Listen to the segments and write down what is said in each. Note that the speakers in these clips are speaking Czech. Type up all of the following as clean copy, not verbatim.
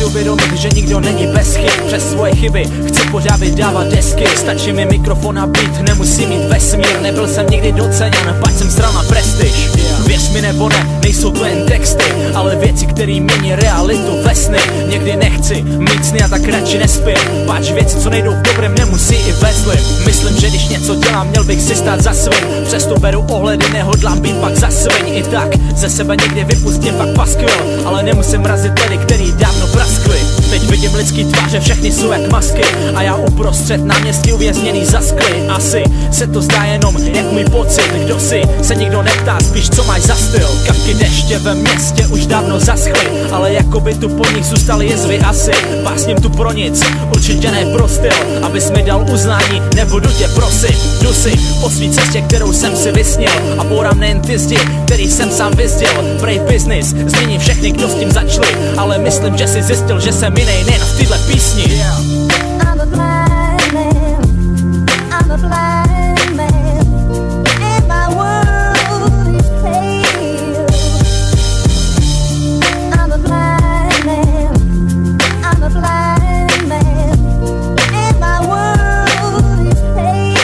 uvědomit, že nikdo není bez chyb. Přes svoje chyby chci pořád vydávat desky. Stačí mi mikrofon a beat, nemusím mít vesmír. Nebyl jsem nikdy doceněn, pač jsem sral na prestiž. Věř mi nebo ne, nejsou to jen texty, ale věci, které mění realitu ve sny. Někdy nechci mít sny a tak radši nespím, pač věci, co nejdou v dobrém, nemusí i ve zlým. Myslím, že když něco dělám, měl bych si stát za svým. Přesto beru ohledy, nehodlám být pak za sviň. I tak ze sebe někdy vypustím fakt paskvil, ale nemusím razit lidi, který dávno praskli. Teď vidím lidský tváře, všechny jsou jak masky a já uprostřed náměstí uvězněný za skly. Asi se to zdá jenom jak můj pocit, kdo si se nikdo neptá, spíš co máš za styl. Kapky deště ve městě už dávno zaschly, ale jakoby tu po nich zůstaly jezvy asi. Básním tu pro nic, určitě ne pro styl, abys mi dal uznání, nebudu tě prosit. Jdu si po svý cestě, kterou jsem si vysnil a bourám nejen ty zdi, který jsem sám vyzděl. Prej business, změní všechny, kdo s tím začali, ale myslím, že si zjistil, že jsem jinej nejen v tyhle písni. I'm a blind man, I'm a blind man, and my world is pale. I'm a blind man, I'm a blind man, and my world is pale.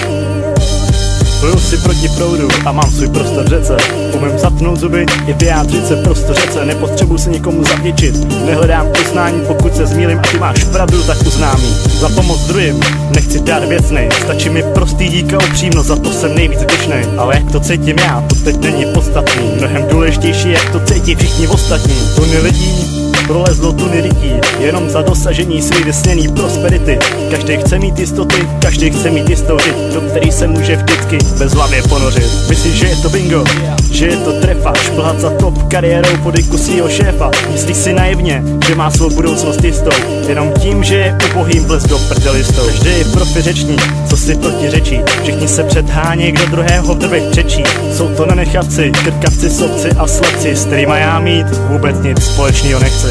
Pluju si proti proudu a mám svůj prostor v řece. Umím zapnout zuby i vyjádřit se prostě řece. Nepotřebuji se nikomu zavděčit, nehledám uznání, pokud se zmýlím a ty máš pravdu, tak uznámí. Za pomoc druhým nechci dát věcnej, stačí mi prostý dík a upřímnost, za to jsem nejvíc vděčnej. Ale jak to cítím já, to teď není podstatný. Mnohem důležitější, jak to cítí všichni ostatní. Tuny lidí prolezlo tuny lidí, jenom za dosažení svý vysněný prosperity. Každý chce mít jistoty, každý chce mít jistou řiď, do který se může vždycky bez hlavě ponořit. Myslíš, že je to bingo, že je to trefa, šplhat za top kariérou pod iku svýho šéfa. Myslíš si naivně, že má svou budoucnost jistou, jenom tím, že je ubohým vlez do prdelistou. Každý je profi řečník, co si protiřečí, všichni se předhánějí, kdo druhého v drvech přečí. Jsou to nenechavci, krkavci, sobci a slepci, s kterýma já mít vůbec nic společného nechci.